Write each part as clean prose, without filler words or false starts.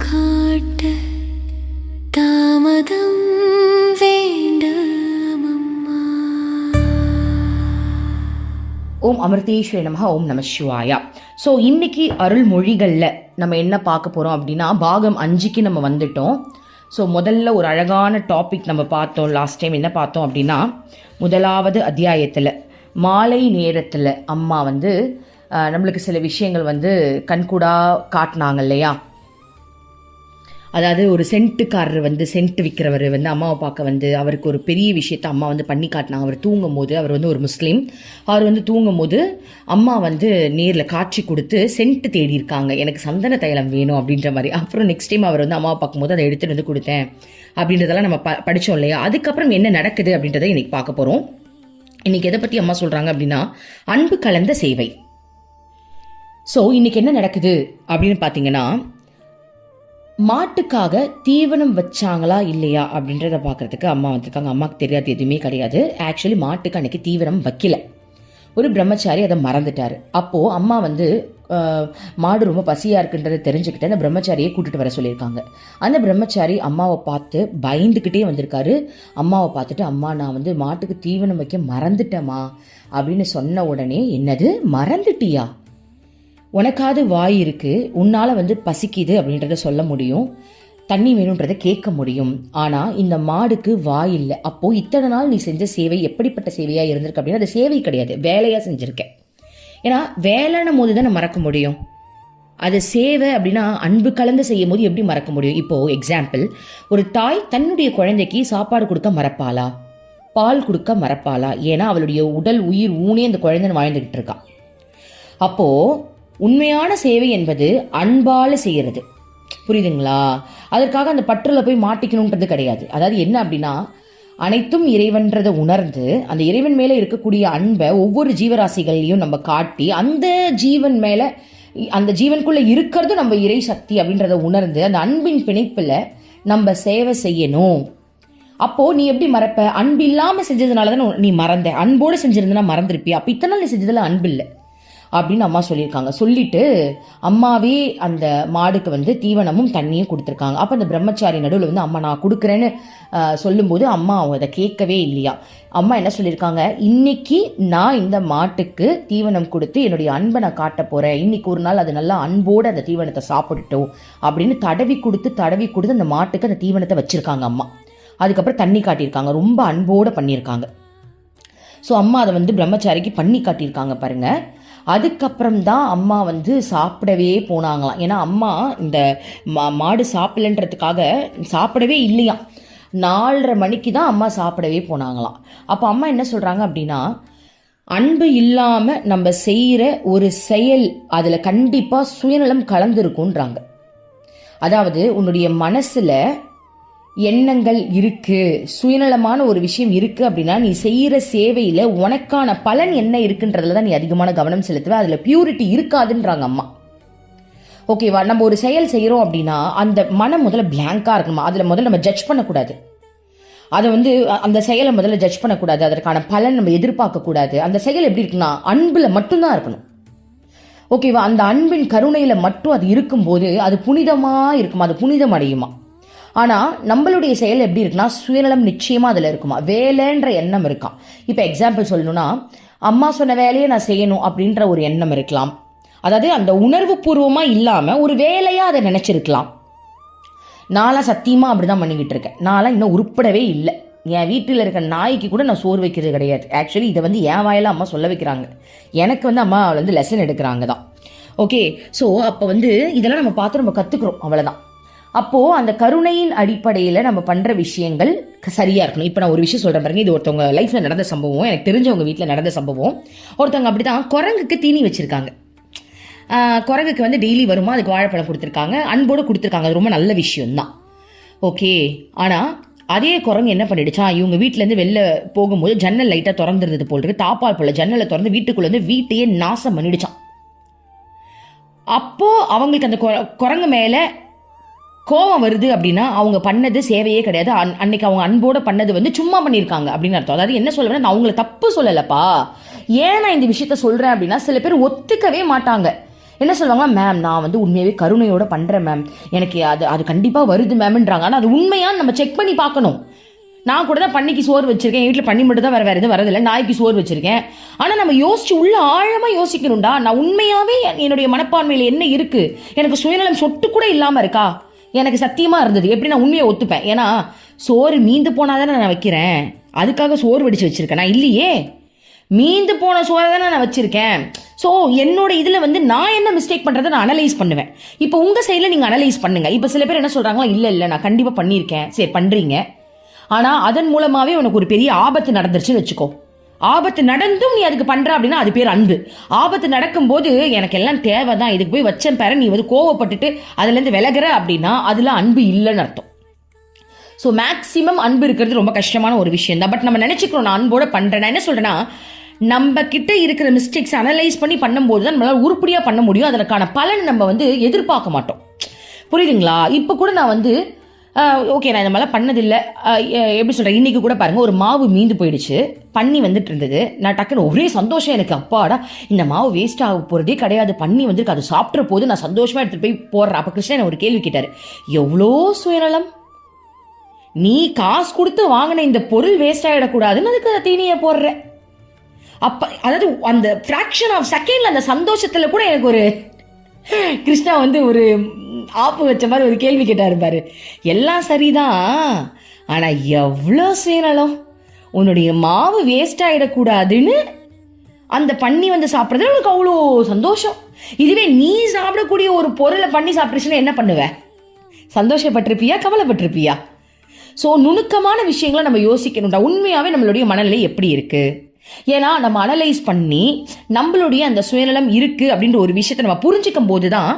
காட்ட தாமதம் வேண்டாமம்மா. ஓம் அமிர்தேஸ்வரி நமஹ. ஓம் நம சிவாயா. ஸோ இன்னைக்கு அருள்மொழிகளில் நம்ம என்ன பார்க்க போகிறோம் அப்படின்னா, பாகம் 5க்கு நம்ம வந்துட்டோம். ஸோ முதல்ல ஒரு அழகான டாபிக் நம்ம பார்த்தோம். லாஸ்ட் டைம் என்ன பார்த்தோம் அப்படின்னா, முதலாவது அத்தியாயத்தில் மாலை நேரத்தில் அம்மா நம்மளுக்கு சில விஷயங்கள் கண்கூடாக காட்டினாங்க இல்லையா. அதாவது ஒரு சென்ட்டுக்காரர் சென்ட் விற்கிறவர் அம்மாவை பார்க்க அவருக்கு ஒரு பெரிய விஷயத்த அம்மா பண்ணி காட்டினாங்க. அவர் தூங்கும் போது, அவர் ஒரு முஸ்லீம், அவர் தூங்கும் போது அம்மா நேரில் காட்சி கொடுத்து சென்ட் தேடி இருக்காங்க, எனக்கு சந்தன தைலம் வேணும் அப்படின்ற மாதிரி. அப்புறம் நெக்ஸ்ட் டைம் அவர் அம்மாவை பார்க்கும்போது அதை எடுத்துகிட்டு கொடுத்தேன் அப்படின்றதெல்லாம் நம்ம படித்தோம் இல்லையா. அதுக்கப்புறம் என்ன நடக்குது அப்படின்றத இன்னைக்கு பார்க்க போகிறோம். இன்னைக்கு எதை பற்றி அம்மா சொல்கிறாங்க அப்படின்னா, அன்பு கலந்த சேவை. ஸோ இன்னைக்கு என்ன நடக்குது அப்படின்னு பார்த்தீங்கன்னா, மாட்டுக்காக தீவனம் வச்சாங்களா இல்லையா அப்படின்றத பார்க்கறதுக்கு அம்மா வந்திருக்காங்க. அம்மாவுக்கு தெரியாது எதுவுமே கிடையாது. ஆக்சுவலி மாட்டுக்கு அன்னைக்கு தீவனம் வைக்கல. ஒரு பிரம்மச்சாரி அதை மறந்துட்டார். அப்போது அம்மா மாடு ரொம்ப பசியாக இருக்குன்றதை தெரிஞ்சுக்கிட்டு அந்த பிரம்மச்சாரியை கூட்டிகிட்டு வர சொல்லியிருக்காங்க. அந்த பிரம்மச்சாரி அம்மாவை பார்த்து பயந்துக்கிட்டே வந்திருக்காரு. அம்மாவை பார்த்துட்டு, அம்மா நான் மாட்டுக்கு தீவனம் வைக்க மறந்துட்டேம்மா அப்படின்னு சொன்ன உடனே, என்னது மறந்துட்டியா, உனக்காவது வாய் இருக்கு, உன்னால் பசிக்குது அப்படின்றத சொல்ல முடியும், தண்ணி வேணுன்றதை கேட்க முடியும். ஆனால் இந்த மாடுக்கு வாய் இல்லை. அப்போது இத்தனை நாள் நீ செஞ்ச சேவை எப்படிப்பட்ட சேவையாக இருந்திருக்கு அப்படின்னா, அது சேவை கிடையாது, வேலையாக செஞ்சுருக்கேன். ஏன்னா வேலைன்னும் போது தான் மறக்க முடியும். அது சேவை அப்படின்னா அன்பு கலந்து செய்யும் போது எப்படி மறக்க முடியும்? இப்போது எக்ஸாம்பிள், ஒரு தாய் தன்னுடைய குழந்தைக்கு சாப்பாடு கொடுக்க மறப்பாளா, பால் கொடுக்க மறப்பாளா? ஏன்னா அவளுடைய உடல் உயிர் ஊனே அந்த குழந்தைன்னு வாழ்ந்துக்கிட்டு இருக்கான். அப்போது உண்மையான சேவை என்பது அன்பால் செய்கிறது. புரியுதுங்களா? அதற்காக அந்த பற்றுல போய் மாட்டிக்கணுன்றது கிடையாது. அதாவது என்ன அப்படின்னா, அனைத்தும் இறைவன்றதை உணர்ந்து அந்த இறைவன் மேலே இருக்கக்கூடிய அன்பை ஒவ்வொரு ஜீவராசிகளையும் நம்ம காட்டி, அந்த ஜீவன் மேலே, அந்த ஜீவனுக்குள்ளே இருக்கிறதும் நம்ம இறை சக்தி அப்படின்றத உணர்ந்து அந்த அன்பின் பிணைப்பில் நம்ம சேவை செய்யணும். அப்போது நீ எப்படி மறப்ப? அன்பு இல்லாமல் செஞ்சதுனால தான் நீ மறந்த. அன்போடு செஞ்சிருந்தனா மறந்துருப்பியா? அப்போ இத்தனை நாள் நீ செஞ்சதில் அன்பு இல்லை அப்படின்னு அம்மா சொல்லியிருக்காங்க. சொல்லிட்டு அம்மாவே அந்த மாடுக்கு தீவனமும் தண்ணியும் கொடுத்துருக்காங்க. அப்போ அந்த பிரம்மச்சாரி நடுவில் அம்மா நான் கொடுக்குறேன்னு சொல்லும்போது அம்மா அதை கேட்கவே இல்லையா. அம்மா என்ன சொல்லியிருக்காங்க, இன்னைக்கு நான் இந்த மாட்டுக்கு தீவனம் கொடுத்து என்னுடைய அன்பை நான் காட்ட போகிறேன், இன்னைக்கு ஒரு நாள் அது நல்லா அன்போடு அந்த தீவனத்தை சாப்பிட்டுட்டோம் அப்படின்னு தடவி கொடுத்து அந்த மாட்டுக்கு அந்த தீவனத்தை வச்சுருக்காங்க அம்மா. அதுக்கப்புறம் தண்ணி காட்டியிருக்காங்க, ரொம்ப அன்போடு பண்ணியிருக்காங்க. ஸோ அம்மா அதை பிரம்மச்சாரிக்கு பண்ணி காட்டியிருக்காங்க பாருங்க. அதுக்கப்புறம் தான் அம்மா சாப்பிடவே போனாங்களாம். ஏன்னா அம்மா இந்த மாடு சாப்பிடலன்றதுக்காக சாப்பிடவே இல்லையாம். 4:30 மணிக்கு தான் அம்மா சாப்பிடவே போனாங்களாம். அப்போ அம்மா என்ன சொல்கிறாங்க அப்படின்னா, அன்பு இல்லாமல் நம்ம செய்கிற ஒரு செயல் அதில் கண்டிப்பாக சுயநலம் கலந்துருக்குன்றாங்க. அதாவது உன்னுடைய மனசில் எண்ணங்கள் இருக்கு, சுயநலமான ஒரு விஷயம் இருக்கு அப்படின்னா, நீ செய்யற சேவையில உனக்கான பலன் என்ன இருக்குன்றதுல தான் நீ அதிகமான கவனம் செலுத்துவ, அதுல பியூரிட்டி இருக்காதுன்றாங்க அம்மா. ஓகேவா? நம்ம ஒரு செயல் செய்யறோம் அப்படின்னா அந்த மனம் முதல்ல பிளாங்கா இருக்கணுமா, அதுல முதல்ல நம்ம ஜட்ஜ் பண்ணக்கூடாது. அதை அந்த செயலை முதல்ல ஜட்ஜ் பண்ணக்கூடாது, அதற்கான பலன் நம்ம எதிர்பார்க்க கூடாது. அந்த செயல் எப்படி இருக்குன்னா அன்புல மட்டும்தான் இருக்கணும். ஓகேவா? அந்த அன்பின் கருணையில மட்டும் அது இருக்கும்போது அது புனிதமா இருக்குமா, அது புனிதம் அடையுமா. ஆனால் நம்மளுடைய செயல் எப்படி இருக்குன்னா, சுயநலம் நிச்சயமாக அதில் இருக்குமா, வேலைன்ற எண்ணம் இருக்கான். இப்போ எக்ஸாம்பிள் சொல்லணும்னா, அம்மா சொன்ன வேலையை நான் செய்யணும் அப்படின்ற ஒரு எண்ணம் இருக்கலாம். அதாவது அந்த உணர்வு பூர்வமாக இல்லாமல் ஒரு வேலையாக அதை நினச்சிருக்கலாம். நான்லாம் சத்தியமாக அப்படி தான் பண்ணிக்கிட்டு இருக்கேன். நான்லாம் இன்னும் உருப்படவே இல்லை. என் வீட்டில் இருக்க நாய்க்கு கூட நான் சோறு வைக்கிறது கிடையாது. ஆக்சுவலி இதை என் வாயில அம்மா சொல்ல வைக்கிறாங்க. எனக்கு அம்மா லெசன் எடுக்கிறாங்க தான். ஓகே. ஸோ அப்போ இதெல்லாம் நம்ம பார்த்து நம்ம கற்றுக்குறோம், அவ்வளோதான். அப்போது அந்த கருணையின் அடிப்படையில் நம்ம பண்ணுற விஷயங்கள் சரியாக இருக்கணும். இப்போ நான் ஒரு விஷயம் சொல்கிறேன் பாருங்க, இது ஒருத்தவங்க லைஃப்பில் நடந்த சம்பவம், எனக்கு தெரிஞ்சவங்க வீட்டில் நடந்த சம்பவம். ஒருத்தவங்க அப்படி தான் குரங்குக்கு தீனி வச்சுருக்காங்க. குரங்குக்கு டெய்லி வருமா, அதுக்கு வாழைப்பழம் கொடுத்துருக்காங்க, அன்போடு கொடுத்துருக்காங்க. அது ரொம்ப நல்ல விஷயம்தான். ஓகே. ஆனால் அதே குரங்கு என்ன பண்ணிடுச்சா, இவங்க வீட்டிலேருந்து வெளில போகும்போது ஜன்னல் லைட்டாக திறந்துருந்தது போல் இருக்கு, தாப்பால் போல் ஜன்னலை திறந்து வீட்டுக்குள்ளே வீட்டையே நாசம் பண்ணிடுச்சான். அப்போது அவங்களுக்கு அந்த குரங்கு மேலே கோவம் வருது அப்படின்னா அவங்க பண்ணது சேவையே கிடையாது. அன்னைக்கு அவங்க அன்போட பண்ணது சும்மா பண்ணியிருக்காங்க அப்படின்னு அர்த்தம். அதாவது என்ன சொல்லுவேன், நான் அவங்கள தப்பு சொல்லலப்பா. ஏன் நான் இந்த விஷயத்த சொல்றேன் அப்படின்னா, சில பேர் ஒத்துக்கவே மாட்டாங்க. என்ன சொல்லுவாங்கன்னா, மேம் நான் வந்து உண்மையாகவே கருணையோட பண்ணுறேன் மேம், எனக்கு அது கண்டிப்பாக வருது மேம்ன்றாங்க. ஆனால் அது உண்மையான்னு நம்ம செக் பண்ணி பார்க்கணும். நான் கூட தான் பன்னிக்கு சோறு வச்சிருக்கேன், என் வீட்டில் பண்ணி மட்டும் தான் வேறு எதுவும் வரதில்லை, நாய்க்கு சோறு வச்சிருக்கேன். ஆனால் நம்ம யோசிச்சு உள்ள ஆழமாக யோசிக்கணும்டா, நான் உண்மையாகவே என்னுடைய மனப்பான்மையில் என்ன இருக்குது, எனக்கு சுயநலம் சொட்டு கூட இல்லாமல் இருக்கா, எனக்கு சத்தியமாக இருந்தது எப்படி நான் உண்மையை ஒத்துப்பேன். ஏன்னா சோறு மீந்து போனாதானே நான் வைக்கிறேன், அதுக்காக சோறு வடித்து வச்சுருக்கேன் நான் இல்லையே, மீந்து போன சோறை தானே நான் வச்சுருக்கேன். ஸோ என்னோட இதில் வந்து நான் என்ன மிஸ்டேக் பண்ணுறதை நான் அனலைஸ் பண்ணுவேன். இப்போ உங்கள் சைடில் நீங்கள் அனலைஸ் பண்ணுங்கள். இப்போ சில பேர் என்ன சொல்கிறாங்களா, இல்லை நான் கண்டிப்பாக பண்ணியிருக்கேன், சரி பண்ணுறீங்க, ஆனால் அதன் மூலமாகவே உனக்கு ஒரு பெரிய ஆபத்து நடந்துருச்சுன்னு வச்சுக்கோ. ஆபத்து நடந்தும் நீ அதுக்கு பண்ணுற அப்படின்னா அது பேர் அன்பு. ஆபத்து நடக்கும்போது எனக்கு எல்லாம் தேவை தான், இதுக்கு போய் வச்சேன் பேர நீ வந்து கோவப்பட்டுட்டு அதுலேருந்து விலகிற அப்படின்னா அதில் அன்பு இல்லைன்னு அர்த்தம். ஸோ மேக்ஸிமம் அன்பு இருக்கிறது ரொம்ப கஷ்டமான ஒரு விஷயம் தான். பட் நம்ம நினச்சிக்கிறோம் நான் அன்போடு பண்ணுறேன். நான் என்ன சொல்கிறேன்னா, நம்ம கிட்ட இருக்கிற மிஸ்டேக்ஸ் அனலைஸ் பண்ணி பண்ணும்போது தான் நம்மளால் உருப்படியாக பண்ண முடியும். அதற்கான பலன் நம்ம வந்து எதிர்பார்க்க மாட்டோம். புரியுதுங்களா? இப்போ கூட நான் வந்து ஓகே நான் இந்த மாதிரிலாம் பண்ணதில்லை, எப்படி சொல்கிறேன், இன்றைக்கி கூட பாருங்கள் ஒரு மாவு மீந்து போயிடுச்சு, பண்ணி வந்துட்டு இருந்தது, நான் டக்குன்னு ஒரே சந்தோஷம் எனக்கு, அப்பாடா இந்த மாவு வேஸ்ட் ஆக போகிறதே கிடையாது, பண்ணி வந்துருக்கு, அது சாப்பிட்ற போது நான் சந்தோஷமாக எடுத்துகிட்டு போய் போடுறேன். அப்போ கிருஷ்ணன் ஒரு கேள்வி கேட்டார், எவ்வளோ சுயநலம், நீ காசு கொடுத்து வாங்கின இந்த பொருள் வேஸ்ட் ஆகிடக்கூடாதுன்னு அதுக்கு தீனியை போடுற. அப்போ அதாவது அந்த ஃப்ராக்ஷன் ஆஃப் செகண்டில் அந்த சந்தோஷத்தில் கூட எனக்கு ஒரு கிருஷ்ணா வந்து ஒரு ஆப்பு வச்ச மாதிரி ஒரு கேள்வி கேட்டாரு பாரு. எல்லாம் சரிதான், ஆனால் எவ்வளோ சுயநலம், உன்னுடைய மாவு வேஸ்ட் ஆகிடக்கூடாதுன்னு அந்த பண்ணி வந்து சாப்பிட்றது உனக்கு அவ்வளோ சந்தோஷம். இதுவே நீ சாப்பிடக்கூடிய ஒரு பொருளை பண்ணி சாப்பிட்டுச்சுன்னா என்ன பண்ணுவ, சந்தோஷப்பட்டிருப்பியா கவலைப்பட்டிருப்பியா? ஸோ நுணுக்கமான விஷயங்களை நம்ம யோசிக்கணும்டா. உண்மையாகவே நம்மளுடைய மனநிலை எப்படி இருக்குது, ஏன்னா நம்ம அனலைஸ் பண்ணி நம்மளுடைய அந்த சுயநலம் இருக்குது அப்படின்ற ஒரு விஷயத்தை நம்ம புரிஞ்சிக்கும் போது தான்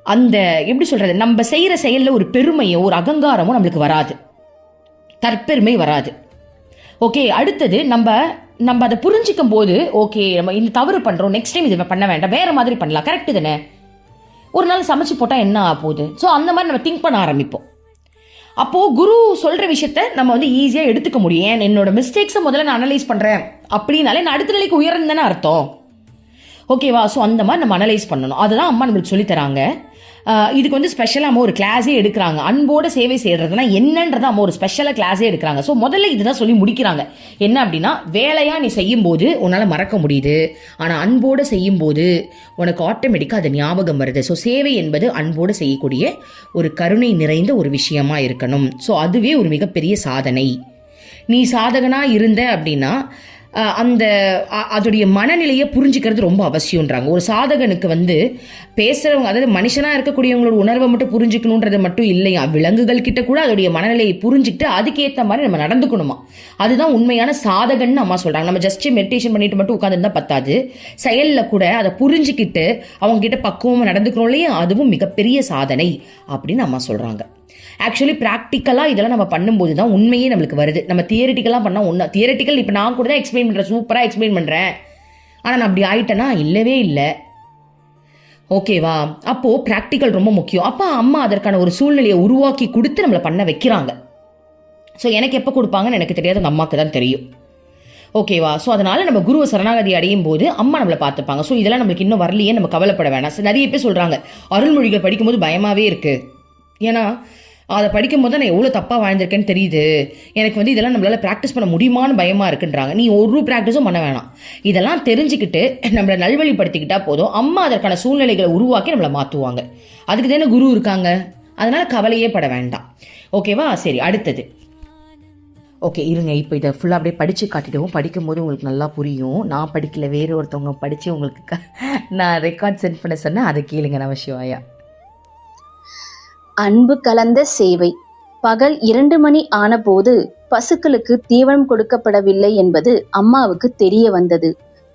அந்த எப்படி சொல்கிறது, நம்ம செய்கிற செயலில் ஒரு பெருமையோ ஒரு அகங்காரமோ நம்மளுக்கு வராது, தற்பெருமை வராது. ஓகே, அடுத்தது நம்ம அதை புரிஞ்சிக்கும் போது ஓகே நம்ம இந்த தவறு பண்ணுறோம், நெக்ஸ்ட் டைம் இது பண்ண வேண்டாம், வேறு மாதிரி பண்ணலாம், கரெக்டு தானே, ஒரு நாள் சமைச்சு போட்டால் என்ன ஆக போகுது. ஸோ அந்த மாதிரி நம்ம திங்க் பண்ண ஆரம்பிப்போம். அப்போது குரு சொல்கிற விஷயத்த நம்ம வந்து ஈஸியாக எடுத்துக்க முடியும். ஏன் என்னோட மிஸ்டேக்ஸை முதல்ல நான் அனலைஸ் பண்ணுறேன் அப்படின்னாலே நான் அடுத்த நிலைக்கு உயர்ந்தானே அர்த்தம். ஓகேவா? ஸோ அந்த மாதிரி நம்ம அனலைஸ் பண்ணணும். அதுதான் அம்மா நம்மளுக்கு சொல்லித்தராங்க. இதுக்கு வந்து ஸ்பெஷலாக அம்மா ஒரு கிளாஸே எடுக்கிறாங்க. அன்போட சேவை செய்கிறதுனா என்னன்றதை அம்மா ஒரு ஸ்பெஷலாக கிளாஸே எடுக்கிறாங்க. ஸோ முதல்ல இதுதான் சொல்லி முடிக்கிறாங்க. என்ன அப்படின்னா, வேலையாக நீ செய்யும்போது உன்னால் மறக்க முடியுது, ஆனால் அன்போடு செய்யும்போது உனக்கு ஆட்டோமேட்டிக்காக அது ஞாபகம் வருது. ஸோ சேவை என்பது அன்போடு செய்யக்கூடிய ஒரு கருணை நிறைந்த ஒரு விஷயமா இருக்கணும். ஸோ அதுவே ஒரு மிகப்பெரிய சாதனை. நீ சாதகனாக இருந்த அப்படின்னா அதோடைய மனநிலையை புரிஞ்சுக்கிறது ரொம்ப அவசியம்ன்றாங்க. ஒரு சாதகனுக்கு வந்து பேசுகிறவங்க, அதாவது மனுஷனாக இருக்கக்கூடியவங்களோட உணர்வை மட்டும் புரிஞ்சுக்கணுன்றது மட்டும் இல்லையா, விலங்குகள் கிட்ட கூட அதோடைய மனநிலையை புரிஞ்சுக்கிட்டு அதுக்கேற்ற மாதிரி நம்ம நடந்துக்கணுமா. அதுதான் உண்மையான சாதகன்னு அம்மா சொல்கிறாங்க. நம்ம ஜஸ்ட் மெடிடேஷன் பண்ணிட்டு மட்டும் உட்காந்துருந்தா பத்தாது, செயலில் கூட அதை புரிஞ்சுக்கிட்டு அவங்க கிட்ட பக்குவமாக நடந்துக்கணும் இல்லையா, அதுவும் மிகப்பெரிய சாதனை அப்படின்னு அம்மா சொல்கிறாங்க. ஆக்சுவலி ப்ராக்டிக்கலாக இதெல்லாம் நம்ம பண்ணும்போது தான் உண்மையே நம்மளுக்கு வருது. நம்ம தியரிட்டிக்கலாக பண்ணால் ஒன்று, தியரிட்டிக்கல் இப்போ நான் கூட தான் எக்ஸ்பிளைன் பண்ணுறேன், சூப்பராக எக்ஸ்பிளைன் பண்ணுறேன், ஆனால் நான் அப்படி ஆயிட்டேன்னா இல்லவே இல்லை. ஓகேவா? அப்போது ப்ராக்டிக்கல் ரொம்ப முக்கியம். அப்போ அம்மா அதற்கான ஒரு சூழ்நிலையை உருவாக்கி கொடுத்து நம்மளை பண்ண வைக்கிறாங்க. ஸோ எனக்கு எப்போ கொடுப்பாங்கன்னு எனக்கு தெரியாது, அந்த அம்மாவுக்கு தான் தெரியும். ஓகேவா? ஸோ அதனால் நம்ம குருவை சரணாகதி அடையும் போது அம்மா நம்மளை பார்த்துப்பாங்க. ஸோ இதெல்லாம் நம்மளுக்கு இன்னும் வரலையே, நம்ம கவலைப்பட வேணாம். நிறைய பேர் சொல்கிறாங்க அருள்மொழிகள் படிக்கும்போது பயமாகவே இருக்குது, ஏன்னா அதை படிக்கும்போது தான் நான் எவ்வளோ தப்பாக வாழ்ந்திருக்கேன்னு தெரியுது, எனக்கு வந்து இதெல்லாம் நம்மளால் ப்ராக்டிஸ் பண்ண முடியுமான்னு பயமாக இருக்குன்றாங்க. நீ ஒரு ப்ராக்டிஸும் பண்ண வேணாம், இதெல்லாம் தெரிஞ்சுக்கிட்டு நம்மளை நல்வழிப்படுத்திக்கிட்டா போதும். அம்மா அதற்கான சூழ்நிலைகளை உருவாக்கி நம்மளை மாற்றுவாங்க. அதுக்கு தானே குரு இருக்காங்க, அதனால் கவலையே பட வேண்டாம். ஓகேவா? சரி, அடுத்தது ஓகே இருங்க, இப்போ இதை ஃபுல்லாக அப்படியே படித்து காட்டிடுவோம். படிக்கும்போது உங்களுக்கு நல்லா புரியும். நான் படிக்கல, வேறு ஒருத்தவங்க படித்து உங்களுக்கு நான் ரெக்கார்ட் சென்ட் பண்ண சொன்னேன், அதை கேளுங்க. நம சிவாயா. அன்பு கலந்த சேவை. பகல் 2 மணி ஆனபோது பசுக்களுக்கு தீவனம் கொடுக்கப்படவில்லை என்பது அம்மாவுக்கு தெரிய வந்தது.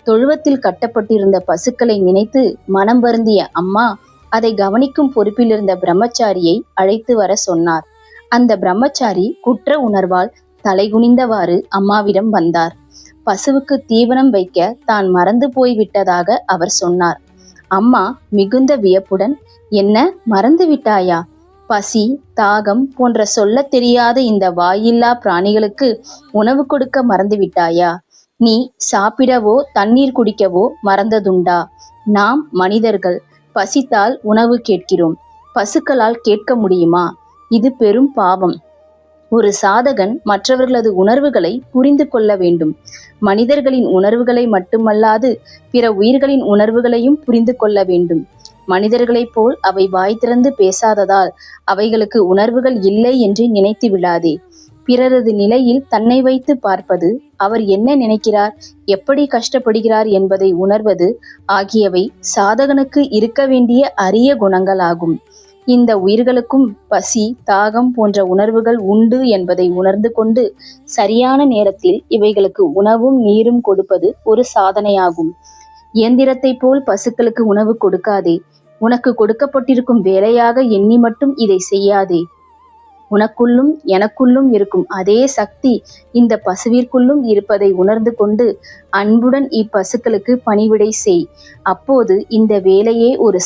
தொழுவத்தில் கட்டப்பட்டிருந்த பசுக்களை நினைத்து மனம் வருந்திய அம்மா அதை கவனிக்கும் பொறுப்பில் இருந்த பிரம்மச்சாரியை அழைத்து வர சொன்னார். அந்த பிரம்மச்சாரி குற்ற உணர்வால் தலைகுனிந்தவாறு அம்மாவிடம் வந்தார். பசுவுக்கு தீவனம் வைக்க தான் மறந்து போய்விட்டதாக அவர் சொன்னார். அம்மா மிகுந்த வியப்புடன், என்ன மறந்து விட்டாயா? பசி, தாகம் போன்ற சொல்ல தெரியாத இந்த வாயில்லா பிராணிகளுக்கு உணவு கொடுக்க மறந்து விட்டாயா? நீ சாப்பிடவோ தண்ணீர் குடிக்கவோ மறந்ததுண்டா? நாம் மனிதர்கள், பசித்தால் உணவு கேட்கிறோம், பசுக்களால் கேட்க முடியுமா? இது பெரும் பாவம். ஒரு சாதகன் மற்றவர்களது உணர்வுகளை புரிந்து கொள்ள வேண்டும். மனிதர்களின் உணர்வுகளை மட்டுமல்லாது பிற உயிர்களின் உணர்வுகளையும் புரிந்து கொள்ள வேண்டும். மனிதர்களைப் போல் அவை வாய் திறந்து பேசாததால் அவைகளுக்கு உணர்வுகள் இல்லை என்று நினைத்து விடாதே. பிறரது நிலையில் தன்னை வைத்து பார்ப்பது, அவர் என்ன நினைக்கிறார், எப்படி கஷ்டப்படுகிறார் என்பதை உணர்வது ஆகியவை சாதகனுக்கு இருக்க வேண்டிய அரிய குணங்களாகும். இந்த உயிர்களுக்கும் பசி, தாகம் போன்ற உணர்வுகள் உண்டு என்பதை உணர்ந்து கொண்டு சரியான நேரத்தில் இவைகளுக்கு உணவும் நீரும் கொடுப்பது ஒரு சாதனையாகும். இயந்திரத்தை போல் பசுக்களுக்கு உணவு கொடுக்காதே. உனக்கு கொடுக்கப்பட்டிருக்கும் வேலையாக எண்ணி மட்டும் இதை செய்யாதே. உனக்குள்ளும் எனக்குள்ளும் இருக்கும் அதே சக்தி இந்த பசுவிற்குள்ளும் இருப்பதை உணர்ந்து கொண்டு அன்புடன் இப்பசுக்களுக்கு பணிவிடை செய். அப்போது இந்த வேலையே ஒரு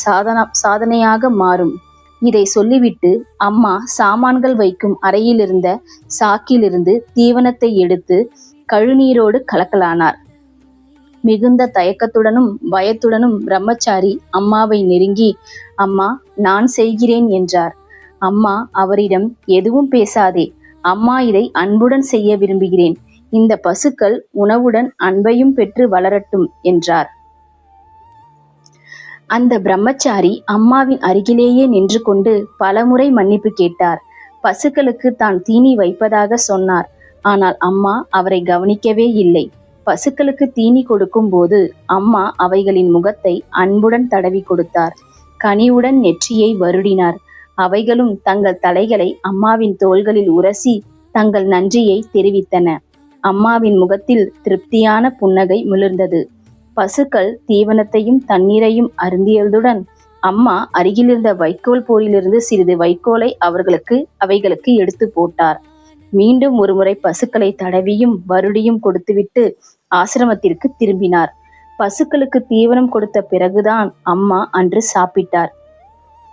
சாதனையாக மாறும். இதை சொல்லிவிட்டு அம்மா சாமான்கள் வைக்கும் அறையில் இருந்த சாக்கிலிருந்து தீவனத்தை எடுத்து கழுநீரோடு கலக்கலானார். மிகுந்த தயக்கத்துடனும் பயத்துடனும் பிரம்மச்சாரி அம்மாவை நெருங்கி, அம்மா, நான் செய்கிறேன் என்றார். அம்மா அவரிடம், எதுவும் பேசாதே, அம்மா இதை அன்புடன் செய்ய விரும்புகிறேன். இந்த பசுக்கள் உணவுடன் அன்பையும் பெற்று வளரட்டும் என்றார். அந்த பிரம்மச்சாரி அம்மாவின் அருகிலேயே நின்று கொண்டு பலமுறை மன்னிப்பு கேட்டார். பசுக்களுக்கு தான் தீனி வைப்பதாக சொன்னார். ஆனால் அம்மா அவரை கவனிக்கவே இல்லை. பசுக்களுக்கு தீனி கொடுக்கும் போது அம்மா அவைகளின் முகத்தை அன்புடன் தடவி கொடுத்தார். கனிவுடன் நெற்றியை வருடினார். அவைகளும் தங்கள் தலைகளை அம்மாவின் தோள்களில் உரசி தங்கள் நன்றியை தெரிவித்தன. அம்மாவின் முகத்தில் திருப்தியான புன்னகை மிளிர்ந்தது. பசுக்கள் தீவனத்தையும் தண்ணீரையும் அருந்தியதுடன் அம்மா அருகிலிருந்த வைக்கோல் போரிலிருந்து சிறிது வைக்கோலை அவைகளுக்கு எடுத்து போட்டார். மீண்டும் ஒருமுறை பசுக்களை தடவியும் வருடியும் கொடுத்துவிட்டு ஆசிரமத்திற்கு திரும்பினார். பசுக்களுக்கு தீவனம் கொடுத்த பிறகுதான் அம்மா அன்று சாப்பிட்டார்.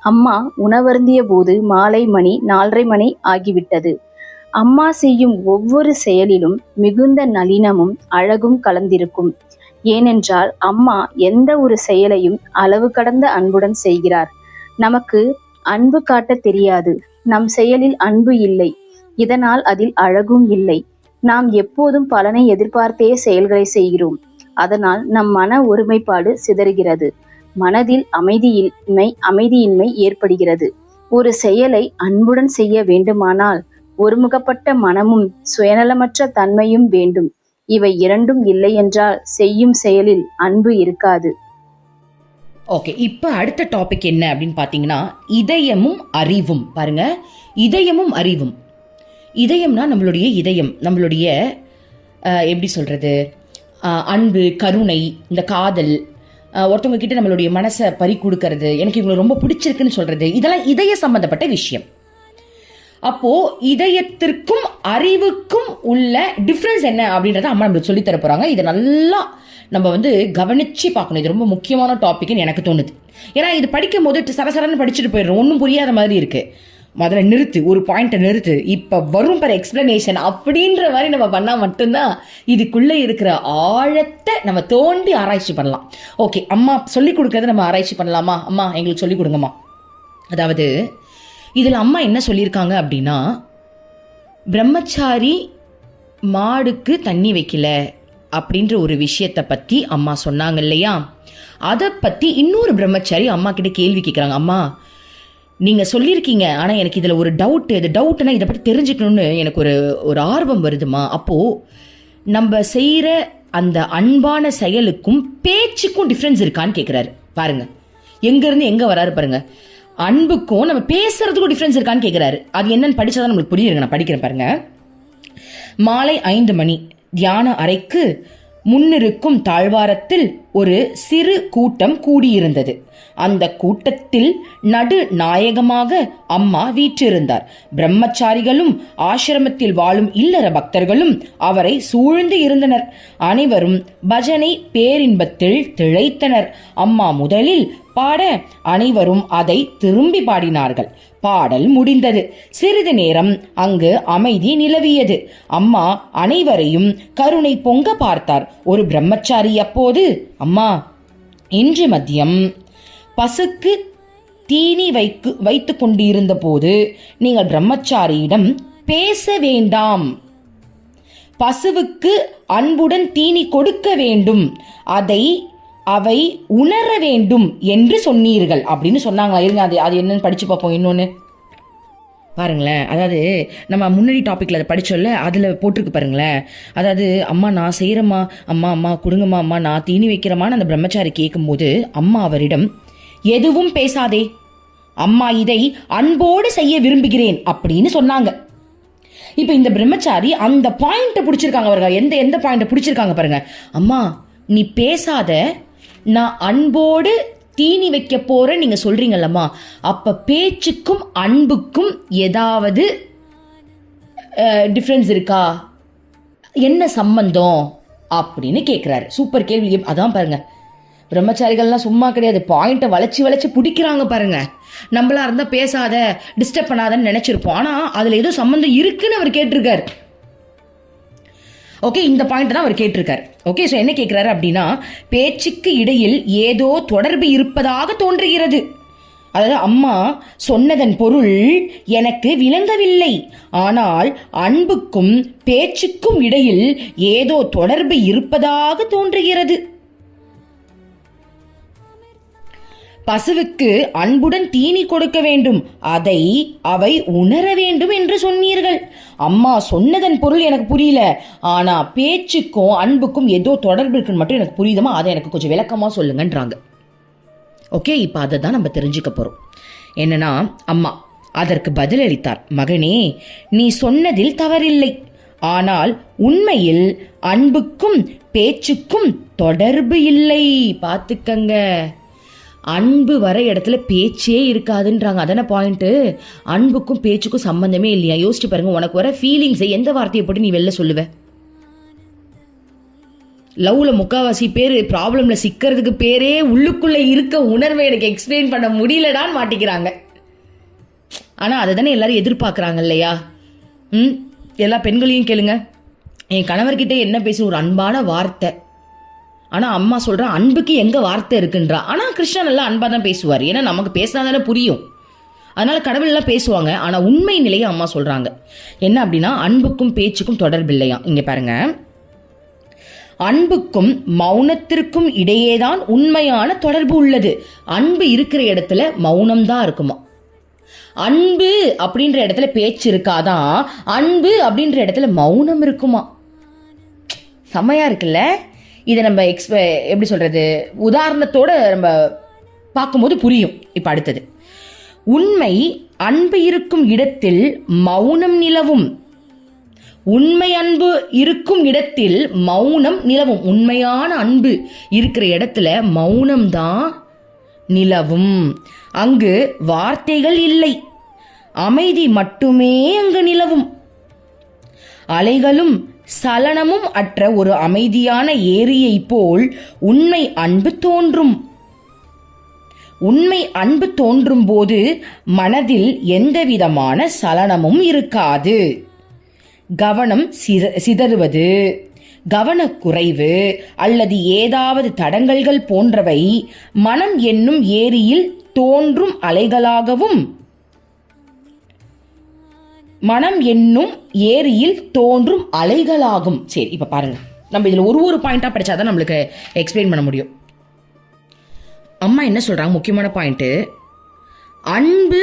அம்மா உணவருந்திய போது மாலை மணி 4:30 மணி ஆகிவிட்டது. அம்மா செய்யும் ஒவ்வொரு செயலிலும் மிகுந்த நளினமும் அழகும் கலந்திருக்கும். ஏனென்றால் அம்மா எந்த ஒரு செயலையும் அளவு கடந்த அன்புடன் செய்கிறார். நமக்கு அன்பு காட்ட தெரியாது. நம் செயலில் அன்பு இல்லை. இதனால் அதில் அழகும் இல்லை. நாம் எப்போதும் பலனை எதிர்பார்த்தே செயல்களை செய்கிறோம். அதனால் நம் மன ஒருமைப்பாடு சிதறுகிறது. மனதில் அமைதியின்மை ஏற்படுகிறது. ஒரு செயலை அன்புடன் செய்ய வேண்டுமானால் ஒருமுகப்பட்ட மனமும் சுயநலமற்ற தன்மையும் வேண்டும். இவை இரண்டும் இல்லை என்றால் செய்யும் செயலில் அன்பு இருக்காது. ஓகே, இப்போ அடுத்த டாபிக் என்ன அப்படின்னு பார்த்தீங்கன்னா, இதயமும் அறிவும். பாருங்க, இதயமும் அறிவும். இதயம்னா நம்மளுடைய இதயம், நம்மளுடைய எப்படி சொல்றது, அன்பு, கருணை, இந்த காதல், ஒருத்தவங்க கிட்ட நம்மளுடைய மனசை பறி கொடுக்கறது, எனக்கு இவங்களை ரொம்ப பிடிச்சிருக்குன்னு சொல்றது, இதெல்லாம் இதய சம்பந்தப்பட்ட விஷயம். அப்போ இதயத்திற்கும் அறிவுக்கும் உள்ள டிஃப்ரென்ஸ் என்ன அப்படின்றத அம்மா நம்மளுக்கு சொல்லி தர போறாங்க. இதை நல்லா நம்ம கவனிச்சு பார்க்கணும். இது ரொம்ப முக்கியமான டாபிக்னு எனக்கு தோணுது. ஏன்னா இது படிக்கும் போது சரசரன்னு படிச்சுட்டு போயிடுறோம், ஒன்றும் புரியாத மாதிரி இருக்கு. முதல்ல நிறுத்து, ஒரு பாயிண்ட்டை நிறுத்து, இப்போ வரும் பெற எக்ஸ்பிளனேஷன் அப்படின்ற மாதிரி நம்ம பண்ணால் மட்டும்தான் இதுக்குள்ளே இருக்கிற ஆழத்தை நம்ம தோண்டி ஆராய்ச்சி பண்ணலாம். ஓகே, அம்மா சொல்லி கொடுக்கறத நம்ம ஆராய்ச்சி பண்ணலாமா? அம்மா எங்களுக்கு சொல்லி கொடுங்கம்மா. அதாவது இதில் அம்மா என்ன சொல்லியிருக்காங்க அப்படின்னா, பிரம்மச்சாரி மாடுக்கு தண்ணி வைக்கல அப்படின்ற ஒரு விஷயத்தை பற்றி அம்மா சொன்னாங்க இல்லையா? அதை பற்றி இன்னொரு பிரம்மச்சாரி அம்மா கிட்ட கேள்வி கேட்குறாங்க. அம்மா, நீங்கள் சொல்லியிருக்கீங்க, ஆனால் எனக்கு இதில் ஒரு டவுட்டு. இது டவுட்டுனா இதை பற்றி தெரிஞ்சுக்கணும்னு எனக்கு ஒரு ஆர்வம் வருதுமா. அப்போது நம்ம செய்கிற அந்த அன்பான செயலுக்கும் பேச்சுக்கும் டிஃப்ரென்ஸ் இருக்கான்னு கேட்குறாரு. பாருங்க, எங்கேருந்து எங்கே வராரு பாருங்க. அன்புக்கும் நம்ம பேசுறதுக்கும் டிஃப்ரென்ஸ் இருக்கான்னு கேட்குறாரு. அது என்னன்னு படிச்சாதான் நம்மளுக்கு புரியுங்க. நான் படிக்கிறேன் பாருங்க. மாலை 5 மணி தியான அறைக்கு முன்னிருக்கும் தாழ்வாரத்தில் ஒரு சிறு கூட்டம் கூடியிருந்தது. அந்த கூட்டத்தில் நடு நாயகமாக அம்மா வீற்றிருந்தார். பிரம்மச்சாரிகளும் ஆசிரமத்தில் வாழும் இல்லற பக்தர்களும் அவரை சூழ்ந்து இருந்தனர். அனைவரும் பஜனை பேரின்பத்தில் திளைத்தனர். அம்மா முதலில் பாட அனைவரும் அதை திரும்பி பாடினார்கள். பாடல் முடிந்தது. சிறிது நேரம் அங்கு அமைதி நிலவியது. அம்மா அனைவரையும் கருணை பொங்க பார்த்தார். ஒரு பிரம்மச்சாரி அப்போது, அம்மா, இன்று மதியம் பசுக்கு தீனி வைத்து கொண்டிருந்த போது நீங்கள் பிரம்மச்சாரியிடம் பேச வேண்டாம், பசுவுக்கு அன்புடன் தீனி கொடுக்க வேண்டும், அதை அவை உணர வேண்டும் என்று சொன்னீர்கள் அப்படின்னு சொன்னாங்களா. இருங்க, அது என்னன்னு படிச்சு பார்ப்போம். இன்னொன்று பாருங்களேன், அதாவது நம்ம முன்னாடி டாப்பிக்கில் அதை படித்தோம்ல, அதில் போட்டிருக்கு பாருங்களேன். அதாவது அம்மா நான் செய்கிறேம்மா, அம்மா அம்மா கொடுங்கம்மா, அம்மா நான் தீனி வைக்கிறேம்மான்னு அந்த பிரம்மச்சாரி கேட்கும்போது அம்மா அவரிடம் எதுவும் பேசாதே, அம்மா இதை அன்போடு செய்ய விரும்புகிறேன் அப்படின்னு சொன்னாங்க. இப்போ இந்த பிரம்மச்சாரி அந்த பாயிண்ட்டை பிடிச்சிருக்காங்க பாருங்க. எந்த பாயிண்ட்டை பிடிச்சிருக்காங்க பாருங்க. அம்மா நீ பேசாத, நான் அன்போடு தீனி வைக்க போற நீங்க சொல்றீங்கல்லம்மா, அப்ப பேச்சுக்கும் அன்புக்கும் ஏதாவது டிஃப்ரென்ஸ் இருக்கா, என்ன சம்பந்தம் அப்படின்னு கேட்கிறாரு. சூப்பர் கேள்வி. அதான் பாருங்க, பிரம்மச்சாரிகள்லாம் சும்மா கிடையாது, பாயிண்ட்டை வளைச்சு பிடிக்கிறாங்க பாருங்க. நம்மளா இருந்தா பேசாத, டிஸ்டர்ப் பண்ணாதன்னு நினைச்சிருப்போம், ஆனா அதுல ஏதோ சம்பந்தம் இருக்குன்னு அவர் கேட்டிருக்காரு. ஓகே, இந்த பாயிண்ட் தான் அவர் கேட்டிருக்காரு. ஓகே, ஸோ என்ன கேட்கிறாரு அப்படின்னா, பேச்சுக்கு இடையில் ஏதோ தொடர்பு இருப்பதாக தோன்றுகிறது. அதாவது அம்மா சொன்னதன் பொருள் எனக்கு விளங்கவில்லை, ஆனால் அன்புக்கும் பேச்சுக்கும் இடையில் ஏதோ தொடர்பு இருப்பதாக தோன்றுகிறது. பசுவுக்கு அன்புடன் தீனி கொடுக்க வேண்டும், அதை அவை உணர வேண்டும் என்று சொன்னீர்கள். அம்மா சொன்னதன் பொருள் எனக்கு புரியல, ஆனா பேச்சுக்கும் அன்புக்கும் ஏதோ தொடர்பு இருக்குன்னு மட்டும் எனக்கு புரியுதமா, அதை எனக்கு கொஞ்சம் விளக்கமா சொல்லுங்கன்றாங்க. ஓகே, இப்போ அதை தான் நம்ம தெரிஞ்சுக்க போறோம். என்னன்னா, அம்மா அதற்கு பதிலளித்தார், மகனே நீ சொன்னதில் தவறில்லை, ஆனால் உண்மையில் அன்புக்கும் பேச்சுக்கும் தொடர்பு இல்லை. பார்த்துக்கங்க, அன்பு வர இடத்துல பேச்சே இருக்காதுன்றாங்க. அதான பாயிண்ட். அன்புக்கும் பேச்சுக்கும் சம்பந்தமே இல்லையா? யோசிச்சு பாருங்க, உனக்கு வர ஃபீலிங்ஸை எந்த வார்த்தையை போட்டு நீ வெளில சொல்லுவ? லவ்ல முக்காவாசி பேர் ப்ராப்ளம்ல சிக்கிறதுக்கு பேரே உள்ளுக்குள்ள இருக்க உணர்வை எனக்கு எக்ஸ்பிளைன் பண்ண முடியலடான்னு மாட்டிக்கிறாங்க. ஆனா அதை தானே எல்லாரும் எதிர்பார்க்கறாங்க இல்லையா? எல்லா பெண்களையும் கேளுங்க, என் கணவர்கிட்ட என்ன பேச ஒரு அன்பான வார்த்தை. ஆனா அம்மா சொல்ற அன்புக்கு எங்க வார்த்தை இருக்குன்றா. ஆனா கிருஷ்ணன் எல்லாம் அன்பா தான் பேசுவார், ஏன்னா நமக்கு பேசினா தானே புரியும். அதனால கடவுள் எல்லாம் பேசுவாங்க. ஆனா உண்மை நிலையை அம்மா சொல்றாங்க என்ன அப்படின்னா, அன்புக்கும் பேச்சுக்கும் தொடர்பு இல்லையா. இங்க பாருங்க, அன்புக்கும் மௌனத்திற்கும் இடையேதான் உண்மையான தொடர்பு உள்ளது. அன்பு இருக்கிற இடத்துல மௌனம் தான் இருக்குமா, அன்பு அப்படின்ற இடத்துல பேச்சு இருக்காதான், அன்பு அப்படின்ற இடத்துல மௌனம் இருக்குமா. செம்மையா இருக்குல்ல? இதை நம்ம எப்படி சொல்றது, உதாரணத்தோட நம்ம பார்க்கும்போது புரியும். இப்ப அடுத்தது, உண்மை அன்பு இருக்கும் இடத்தில் மௌனம் நிலவும். உண்மை அன்பு இருக்கும் இடத்தில் மௌனம் நிலவும். உண்மையான அன்பு இருக்கிற இடத்துல மௌனம் தான் நிலவும். அங்கு வார்த்தைகள் இல்லை, அமைதி மட்டுமே அங்கு நிலவும். அலைகளும் சலனமும் அற்ற ஒரு அமைதியான ஏரியை போல் உண்மை அன்பு தோன்றும். உண்மை அன்பு தோன்றும் போது மனதில் எந்தவிதமான சலனமும் இருக்காது. கவனம் சிதறுவது, கவனக்குறைவு அல்லது ஏதாவது தடங்கல்கள் போன்றவை மனம் என்னும் ஏரியில் தோன்றும் அலைகளாகவும் மனம் என்னும் ஏரியில் தோன்றும் அலைகளாகும். சரி, இப்ப பாருங்க, நம்ம இதுல ஒரு பாயிண்டா படிச்சாதான் நம்மளுக்கு எக்ஸ்பிளைன் பண்ண முடியும். அம்மா என்ன சொல்றாங்க, முக்கியமான பாயிண்ட், அன்பு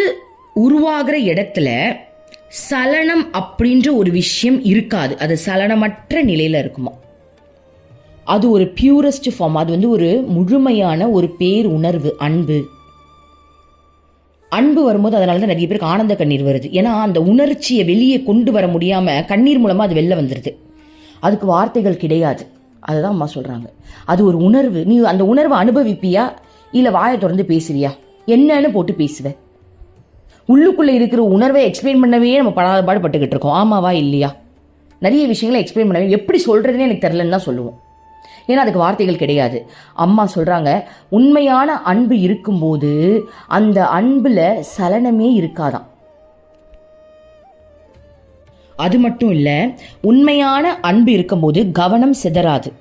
உருவாகிற இடத்துல சலனம் அப்படின்ற ஒரு விஷயம் இருக்காது, அது சலனமற்ற நிலையில இருக்குமா. அது ஒரு பியூரஸ்ட் ஃபார்ம், அது ஒரு முழுமையான ஒரு பேர் உணர்வு அன்பு. அன்பு வரும்போது அதனால தான் நிறைய பேருக்கு ஆனந்த கண்ணீர் வருது. ஏன்னா அந்த உணர்ச்சியை வெளியே கொண்டு வர முடியாம கண்ணீர் மூலமா அது வெளில வந்துடுது. அதுக்கு வார்த்தைகள் கிடையாது. அதுதான் அம்மா சொல்றாங்க, அது ஒரு உணர்வு. நீ அந்த உணர்வை அனுபவிப்பியா, இல்ல வாயை திறந்து பேசுவியா, என்னன்னு போட்டு பேசுவ? உள்ளுக்குள்ள இருக்கிற உணர்வை எக்ஸ்பிளைன் பண்ணவே நம்ம படாத பட்டுக்கிட்டு இருக்கோம். ஆமாவா இல்லையா? நிறைய விஷயங்களை எக்ஸ்பிளைன் பண்ணவே எப்படி சொல்றதுன்னு எனக்கு தெரியலன்னு தான் சொல்லுவோம். ஏன்னா அதுக்கு வார்த்தைகள் கிடையாது. அம்மா சொல்றாங்க, உண்மையான அன்பு இருக்கும்போது அந்த அன்புல சலனமே இருக்காதான். அது மட்டும் இல்ல, உண்மையான அன்பு இருக்கும்போது கவனம் சிதறாது.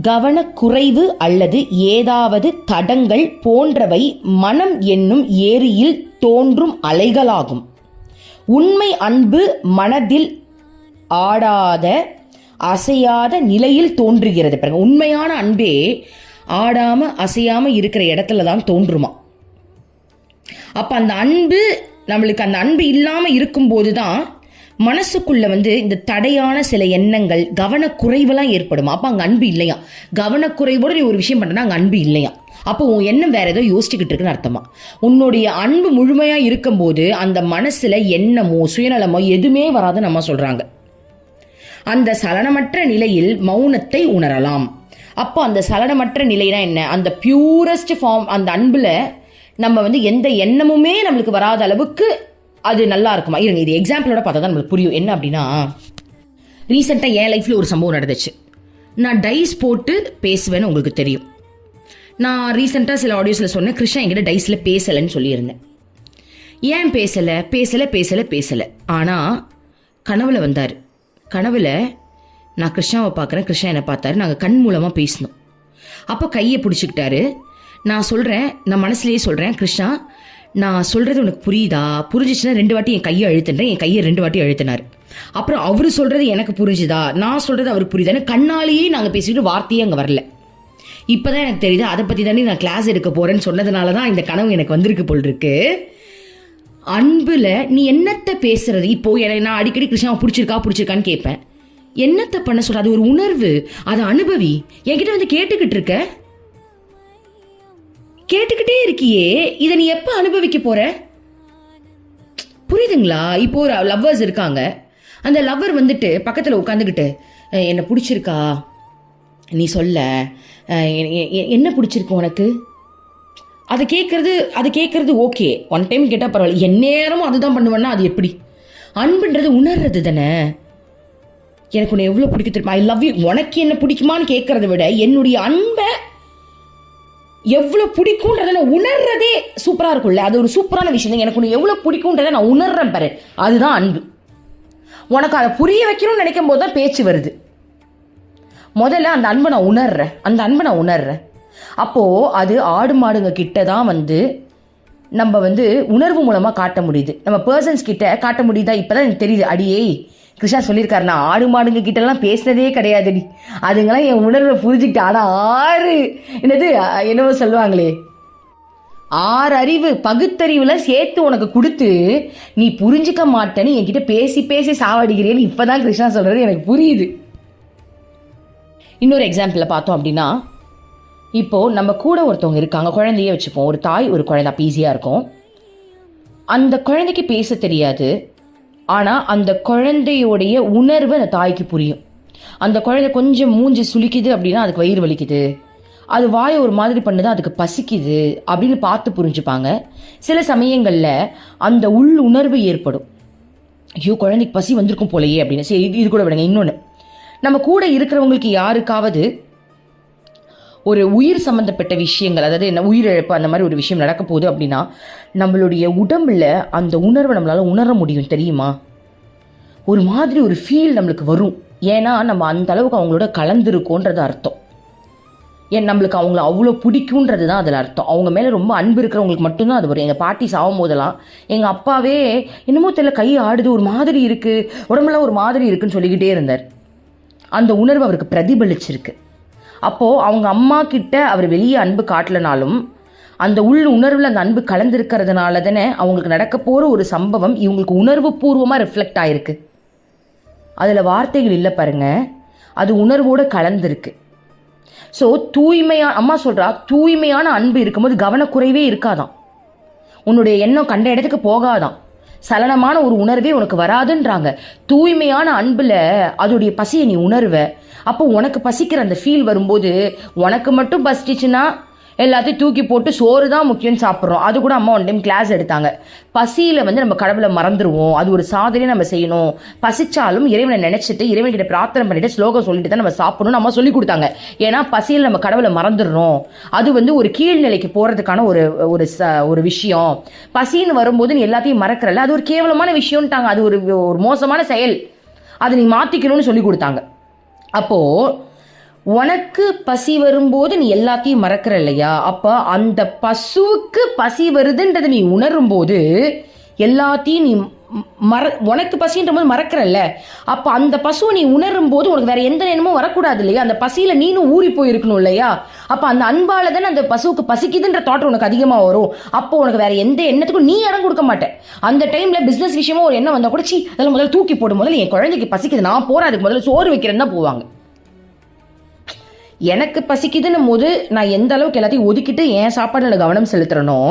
கவனக்குறைவு அல்லது ஏதாவது தடங்கள் போன்றவை மனம் என்னும் ஏரியில் தோன்றும் அலைகளாகும். உண்மை அன்பு மனதில் ஆடாத அசையாத நிலையில் தோன்றுகிறது. பாருங்க, உண்மையான அன்பே ஆடாம அசையாம இருக்கிற இடத்துல தான் தோன்றுமா. அப்ப அந்த அன்பு நம்மளுக்கு அந்த அன்பு இல்லாம இருக்கும்போது தான் மனசுக்குள்ள இந்த தடையான சில எண்ணங்கள், கவனக்குறைவெல்லாம் ஏற்படுமா. அப்ப அங்க அன்பு இல்லையா. கவனக்குறைவோட நீ ஒரு விஷயம் பண்றனா அங்க அன்பு இல்லையா. அப்போ உன் எண்ணம் வேற ஏதோ யோசிச்சுக்கிட்டு இருக்குன்னு அர்த்தமா. உன்னுடைய அன்பு முழுமையா இருக்கும்போது அந்த மனசுல எண்ணமோ சுயநலமோ எதுவுமே வராதுன்னு நம்ம சொல்றாங்க. அந்த சலனமற்ற நிலையில் மௌனத்தை உணரலாம். அப்போ அந்த சலனமற்ற நிலைனா என்ன, அந்த பியூரஸ்ட் ஃபார்ம், அந்த அன்புல நம்ம எந்த எண்ணமுமே நம்மளுக்கு வராத அளவுக்கு அது நல்லா இருக்குமா. இருங்க, இது எக்ஸாம்பிளோட பார்த்தா தான் நம்மளுக்கு புரியும். என்ன அப்படின்னா, ரீசெண்டாக என் லைஃப்ல ஒரு சம்பவம் நடந்துச்சு. நான் டைஸ் போட்டு பேசுவேன்னு உங்களுக்கு தெரியும். நான் ரீசெண்டாக சில ஆடியோஸில் சொன்னேன், கிருஷ்ணா என்கிட்ட டைஸில் பேசலைன்னு சொல்லியிருந்தேன். ஏன் பேசலை ஆனால் கனவுல வந்தார். கனவுல நான் கிருஷ்ணாவை பார்க்குறேன், கிருஷ்ணா என்னை பார்த்தாரு. நாங்கள் கண் மூலமாக பேசினோம். அப்போ கையை பிடிச்சிக்கிட்டாரு. நான் சொல்கிறேன், நான் மனசுலேயே சொல்கிறேன், கிருஷ்ணா நான் சொல்கிறது உனக்கு புரியுதா, புரிஞ்சிச்சுன்னா 2 வாட்டி என் கையை அழுத்துன்றேன். என் கையை 2 வாட்டி அழுத்தினார். அப்புறம் அவர் சொல்கிறது எனக்கு புரிஞ்சுதா, நான் சொல்கிறது அவருக்கு புரியுதான்னு கண்ணாலேயே நாங்கள் பேசிட்டு வார்த்தையே அங்கே வரல. இப்போ தான் எனக்கு தெரியுது, அதை பற்றி தானே நான் கிளாஸ் எடுக்க போகிறேன்னு சொன்னதுனால தான் இந்த கனவு எனக்கு வந்திருக்கு போல் இருக்கு. அன்புல நீ என்னத்தை பேசுறது. இப்போ எனக்கு நான் அடிக்கடி கிருஷ்ணாவை பிடிச்சிருக்கான்னு கேட்பேன். என்னத்தை பண்ண சொல்ற, அது ஒரு உணர்வு, அதை அனுபவி. என்கிட்ட கேட்டுக்கிட்டே இருக்கியே, இதை நீ எப்ப அனுபவிக்க போற. புரியுதுங்களா. இப்போ ஒரு லவ்வர்ஸ் இருக்காங்க. அந்த லவ்வர் பக்கத்துல உட்காந்துக்கிட்டு என்ன பிடிச்சிருக்கா நீ சொல்ல, என்ன பிடிச்சிருக்கு உனக்கு, அதை கேட்கறது ஓகே. ஒன் டைம் கேட்டால் பரவாயில்ல. எந்நேரமும் அதுதான் பண்ணுவேன்னா அது எப்படி. அன்புன்றது உணர்றது தானே. எனக்கு உன்னை எவ்வளோ பிடிக்க தெரியுமா, ஐ லவ் யூ, உனக்கு என்ன பிடிக்குமான்னு கேட்கறத விட என்னுடைய அன்பை எவ்வளோ பிடிக்கும்ன்றத நான் உணர்றதே சூப்பராக இருக்கும்ல. அது ஒரு சூப்பரான விஷயம் தான். எனக்கு உன்னை எவ்வளோ பிடிக்கும்ன்றதை நான் உணர்றேன் பாரு, அதுதான் அன்பு. உனக்கு அதை புரிய வைக்கணும்னு நினைக்கும் போது தான் பேச்சு வருது. முதல்ல அந்த அன்பை நான் உணர்றேன். அப்போது அது ஆடு மாடுங்க கிட்ட தான் நம்ம உணர்வு மூலமாக காட்ட முடியுது. நம்ம பர்சன்ஸ் கிட்ட காட்ட முடியுதா. இப்போ தான் எனக்கு தெரியுது, அடியே கிருஷ்ணா சொல்லியிருக்காரு, நான் ஆடு மாடுங்க கிட்டலாம் பேசினதே கிடையாதுடி, அதுங்களாம் என் உணர்வை புரிஞ்சுக்கிட்டு. ஆனால் என்னவோ சொல்லுவாங்களே, 6 அறிவு பகுத்தறிவுல சேர்த்து உனக்கு கொடுத்து நீ புரிஞ்சிக்க மாட்டேன்னு என்கிட்ட பேசி சாவடிக்கிறேன்னு இப்போதான் கிருஷ்ணா சொல்றது எனக்கு புரியுது. இன்னொரு எக்ஸாம்பிளில் பார்த்தோம் அப்படின்னா, இப்போது நம்ம கூட ஒருத்தவங்க இருக்காங்க, குழந்தையே வச்சுப்போம், ஒரு தாய் ஒரு குழந்தை, அப்போ ஈஸியாக இருக்கும். அந்த குழந்தைக்கு பேச தெரியாது, ஆனால் அந்த குழந்தையோடைய உணர்வு அந்த தாய்க்கு புரியும். அந்த குழந்தை கொஞ்சம் மூஞ்சி சுளிக்குது அப்படின்னா அதுக்கு வயிறு வலிக்குது, அது வாயை ஒரு மாதிரி பண்ணுது, அதுக்கு பசிக்குது அப்படின்னு பார்த்து புரிஞ்சுப்பாங்க. சில சமயங்களில் அந்த உள் உணர்வு ஏற்படும், ஐயோ குழந்தைக்கு பசி வந்திருக்கும் போலையே அப்படின்னு. சரி, இது கூட விடுங்க. இன்னொன்று, நம்ம கூட இருக்கிறவங்களுக்கு யாருக்காவது ஒரு உயிர் சம்மந்தப்பட்ட விஷயங்கள், அதாவது என்ன உயிரிழப்பு அந்த மாதிரி ஒரு விஷயம் நடக்க போகுது அப்படின்னா நம்மளுடைய உடம்புல அந்த உணர்வை நம்மளால் உணர முடியும் தெரியுமா. ஒரு மாதிரி ஒரு ஃபீல் நம்மளுக்கு வரும். ஏன்னா நம்ம அந்த அளவுக்கு அவங்களோட கலந்துருக்கோன்றது அர்த்தம். நம்மளுக்கு அவங்கள அவ்வளோ பிடிக்குன்றது தான் அதில் அர்த்தம். அவங்க மேலே ரொம்ப அன்பு இருக்கிறவங்களுக்கு மட்டும்தான் அது வரும். எங்கள் பாட்டி சாகும் போதெல்லாம் எங்கள் அப்பாவே என்னமோ தெரியல, கை ஆடுது, ஒரு மாதிரி இருக்குது, உடம்புலாம் ஒரு மாதிரி இருக்குன்னு சொல்லிக்கிட்டே இருந்தார். அந்த உணர்வு அவருக்கு பிரதிபலிச்சிருக்கு. அப்போது அவங்க அம்மா கிட்ட அவர் வெளியே அன்பு காட்டலனாலும் அந்த உள் உணர்வில் அந்த அன்பு கலந்துருக்கிறதுனால தானே அவங்களுக்கு நடக்க போகிற ஒரு சம்பவம் இவங்களுக்கு உணர்வு பூர்வமாக ரிஃப்ளெக்ட் ஆகிருக்கு. அதில் வார்த்தைகள் இல்லை பாருங்க, அது உணர்வோடு கலந்துருக்கு. ஸோ அம்மா சொல்கிறா, தூய்மையான அன்பு இருக்கும்போது கவனக்குறைவே இருக்காதான், உன்னுடைய எண்ணம் கண்ட இடத்துக்கு போகாதான், சலனமான ஒரு உணர்வே உனக்கு வராதுன்றாங்க. தூய்மையான அன்புல அதோடைய பசியை நீ உணர்வ. அப்போ உனக்கு பசிக்கிற அந்த ஃபீல் வரும்போது, உனக்கு மட்டும் பசிச்சுன்னா எல்லாத்தையும் தூக்கி போட்டு சோறு தான் முக்கியம்னு சாப்பிட்றோம். அது கூட அம்மா ஒன் டைம் கிளாஸ் எடுத்தாங்க. பசியில் நம்ம கடவுளை மறந்துடுவோம், அது ஒரு சாதனையை நம்ம செய்யணும். பசிச்சாலும் இறைவனை நினைச்சிட்டு இறைவன்கிட்ட பிரார்த்தனை பண்ணிட்டு ஸ்லோகம் சொல்லிட்டு தான் நம்ம சாப்பிடணும்னு அம்மா சொல்லி கொடுத்தாங்க. ஏன்னா பசியில் நம்ம கடவுளை மறந்துடுறோம், அது ஒரு கீழ்நிலைக்கு போகிறதுக்கான ஒரு விஷயம். பசின்னு வரும்போது நீ எல்லாத்தையும் மறக்கிறல்ல, அது ஒரு கேவலமான விஷயம்ட்டாங்க, அது ஒரு மோசமான செயல், அதை நீ மாற்றிக்கணும்னு சொல்லி கொடுத்தாங்க. அப்போது உனக்கு பசி வரும்போது நீ எல்லாத்தையும் மறக்கிற இல்லையா, அப்ப அந்த பசுவுக்கு பசி வருதுன்றதை நீ உணரும் போது எல்லாத்தையும் நீ உனக்கு பசின்ற போது மறக்கிறல்ல, அப்ப அந்த பசுவை நீ உணரும் போது உனக்கு வேற எந்த எண்ணமும் வரக்கூடாது இல்லையா, அந்த பசியில நீனும் ஊறி போயிருக்கணும் இல்லையா, அப்ப அந்த அன்பால தானே அந்த பசுவுக்கு பசிக்குதுன்ற தாட் உனக்கு அதிகமா வரும். அப்போ உனக்கு வேற எந்த எண்ணத்துக்கும் நீ இடம் கொடுக்க மாட்டேன். அந்த டைம்ல பிசினஸ் விஷயமா ஒரு எண்ணம் வந்தா கூட அதெல்லாம் முதல்ல தூக்கி போடும், முதல்ல என் குழந்தைக்கு பசிக்குது நான் போறேன், அதுக்கு முதல்ல சோறு வைக்கிறேன்னு தான் போவாங்க. எனக்கு பசிக்குதுன்னும் போது நான் எந்த அளவுக்கு எல்லாத்தையும் ஒதுக்கிட்டு என் சாப்பாடுல கவனம் செலுத்துறனோ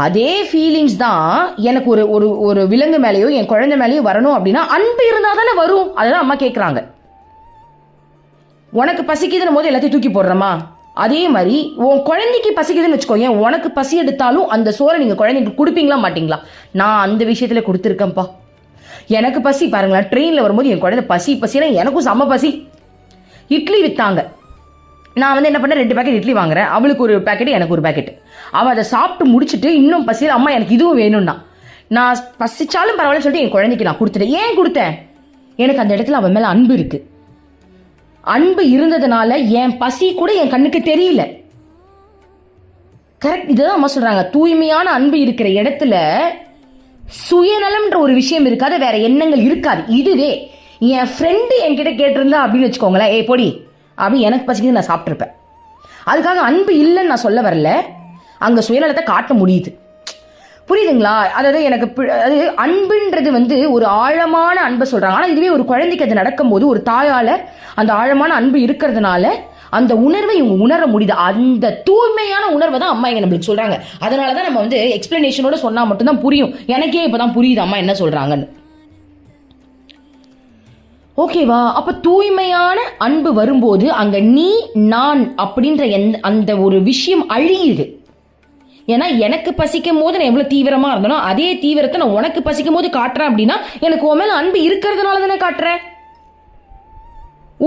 அதே ஃபீலிங்ஸ் தான் எனக்கு ஒரு ஒரு ஒரு விலங்கு மேலேயோ என் குழந்தை மேலேயோ வரணும் அப்படின்னா அன்பு இருந்தால் தானே வரும். அதுதான் அம்மா கேட்குறாங்க. உனக்கு பசிக்குதுன்னும் போது எல்லாத்தையும் தூக்கி போடுறமா, அதே மாதிரி உன் குழந்தைக்கு பசிக்குதுன்னு வச்சுக்கோங்க, உனக்கு பசி எடுத்தாலும் அந்த சோறை நீங்கள் குழந்தைக்கு கொடுப்பீங்களா மாட்டீங்களா? நான் அந்த விஷயத்தில் கொடுத்துருக்கேன்ப்பா. எனக்கு பசி பாருங்களேன், ட்ரெயினில் வரும்போது என் குழந்தை பசினா எனக்கும் செம்ம பசி. இட்லி விற்றாங்க, நான் வந்து என்ன பண்ணேன், 2 பேக்கெட் இட்லி வாங்குறேன், அவளுக்கு ஒரு பேக்கெட் எனக்கு ஒரு பேக்கெட். அவள் அதை சாப்பிட்டு முடிச்சுட்டு இன்னும் பசியில் அம்மா எனக்கு இதுவும் வேணும்னா, நான் பசிச்சாலும் பரவாயில்லன்னு சொல்லிட்டு என் குழந்தைக்கு நான் கொடுத்துட்டேன். ஏன் கொடுத்தேன்? எனக்கு அந்த இடத்துல அவன் மேலே அன்பு இருக்கு. அன்பு இருந்ததுனால என் பசி கூட என் கண்ணுக்கு தெரியல. கரெக்ட். இதுதான் அம்மா சொல்றாங்க, தூய்மையான அன்பு இருக்கிற இடத்துல சுயநலம்ன்ற ஒரு விஷயம் இருக்காது, வேற எண்ணங்கள் இருக்காது. இதுவே என் ஃப்ரெண்டு என்கிட்ட கேட்டிருந்தா அப்படின்னு வச்சுக்கோங்களேன், ஏய் பொடி அப்படின்னு எனக்கு பசிக்குது நான் சாப்பிட்ருப்பேன். அதுக்காக அன்பு இல்லைன்னு நான் சொல்ல வரல, அங்கே சுயநலத்தை காட்ட முடியுது. புரியுதுங்களா? அதாவது எனக்கு அது அன்புன்றது வந்து ஒரு ஆழமான அன்பை சொல்கிறாங்க. ஆனால் இதுவே ஒரு குழந்தைக்கு அது நடக்கும்போது ஒரு தாயால் அந்த ஆழமான அன்பு இருக்கிறதுனால அந்த உணர்வை இவங்க உணர முடியுது. அந்த தூய்மையான உணர்வை தான் அம்மா இங்கே நம்மளுக்கு சொல்கிறாங்க. அதனால தான் நம்ம வந்து எக்ஸ்பிளனேஷனோட சொன்னால் மட்டும்தான் புரியும். எனக்கே இப்போ தான் புரியுது அம்மா என்ன சொல்கிறாங்கன்னு. ஓகேவா? அப்ப தூய்மையான அன்பு வரும்போது அங்க நீ நான் அப்படின்ற அந்த ஒரு விஷயம் அழியுது. ஏன்னா எனக்கு பசிக்கும் போது நான் எவ்வளவு தீவிரமா இருந்தனோ அதே தீவிரத்தை நான் உனக்கு பசிக்கும் போது காட்டுறேன் அப்படின்னா எனக்கு உன் மேல அன்பு இருக்கிறதுனால தானே காட்டுறேன்.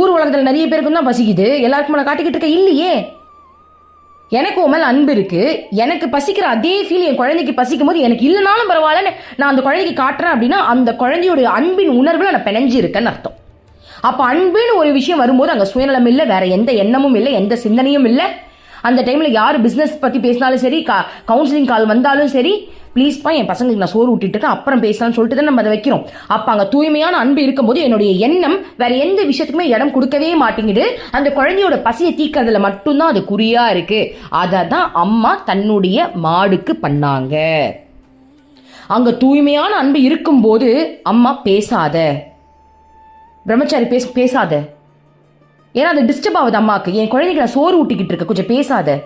ஊர் உலகத்தில் நிறைய பேருக்கு தான் பசிக்குது, எல்லாருக்கும் நான் காட்டிக்கிட்டு இருக்க இல்லையே. எனக்கு உன் மேல அன்பு இருக்கு, எனக்கு பசிக்கிற அதே ஃபீல் என் குழந்தைக்கு பசிக்கும் போது எனக்கு இல்லைனாலும் பரவாயில்லன்னு நான் அந்த குழந்தைக்கு காட்டுறேன் அப்படின்னா அந்த குழந்தையோட அன்பின் உணர்வுல நான் பிணைஞ்சு இருக்கேன்னு அர்த்தம். அப்ப அன்புன்னு ஒரு விஷயம் வரும்போது அங்க சுயநலம் இல்லை, வேற எந்த எண்ணமும் இல்லை, எந்த சிந்தனையும் இல்லை. அந்த டைம்ல யார் பிசினஸ் பத்தி பேசினாலும் சரி, கவுன்சிலிங் கால் வந்தாலும் சரி, ப்ளீஸ்ப்பா என் பசங்களுக்கு நான் சோறு ஊட்டிட்டு இருக்கேன் அப்புறம் பேசலாம்னு சொல்லிட்டு தான் நம்ம அதை வைக்கிறோம். அப்ப அங்க தூய்மையான அன்பு இருக்கும்போது என்னுடைய எண்ணம் வேற எந்த விஷயத்துக்குமே இடம் கொடுக்கவே மாட்டேங்குது. அந்த குழந்தையோட பசியை தீக்கிறதுல மட்டும்தான் அது குறியா இருக்கு. அதை தான் அம்மா தன்னுடைய மாடுக்கு பண்ணாங்க. அங்க தூய்மையான அன்பு இருக்கும்போது அம்மா பேசாத பிரம்மச்சாரி பேசாத, ஏன்னா அது டிஸ்டர்ப் ஆகுது அம்மாவுக்கு. என் குழந்தைக்கு நான் சோறு ஊட்டிக்கிட்டு இருக்க, கொஞ்சம் பேசாத.